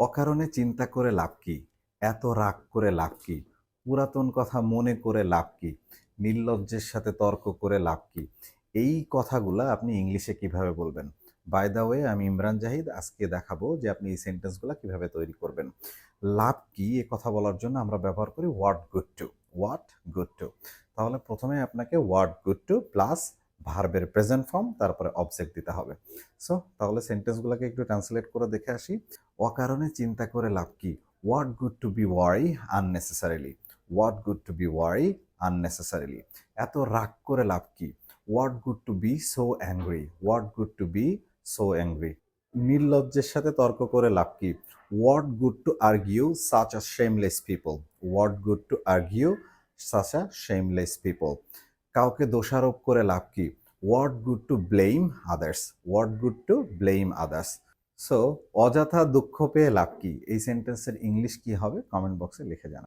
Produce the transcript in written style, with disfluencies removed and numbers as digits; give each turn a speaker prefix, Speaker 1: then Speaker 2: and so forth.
Speaker 1: অকারণে চিন্তা করে লাভ কি? এত রাগ করে লাভ কি? পুরাতন কথা মনে করে লাভ কি? নির্লজ্জের সাথে তর্ক করে লাভ কি? এই কথাগুলা আপনি ইংলিশে কিভাবে বলবেন? বাই দ্য ওয়ে, আমি ইমরান জাহিদ। আজকে দেখাবো যে আপনি এই সেন্টেন্সগুলা কিভাবে তৈরি করবেন। লাভ কি এ কথা বলার জন্য আমরা ব্যবহার করি what good to. What good to. তাহলে প্রথমে আপনাকে হোয়াট গুড টু প্লাস ভার্বের প্রেজেন্ট ফর্ম তারপরে অবজেক্ট দিতে হবে। সো তাহলে সেন্টেন্সগুলোকে একটু ট্রান্সলেট করে দেখে আসি। অকারণে চিন্তা করে লাভ কি? What good to be worry unnecessarily. What good to be worry unnecessarily. এত রাগ করে লাভ কি? What good to be so angry. What good to be so angry. নির্লজ্জের সাথে তর্ক করে লাভ কি? What good to argue such a shameless people. What good to argue such a shameless people. কাউকে দোষারোপ করে লাভ কি? What good to blame others. What good to blame others. So অযথা দুঃখ পেয়ে লাভ কি? এই সেন্টেন্সের ইংলিশ কি হবে? কমেন্ট বক্সে লিখে জানান।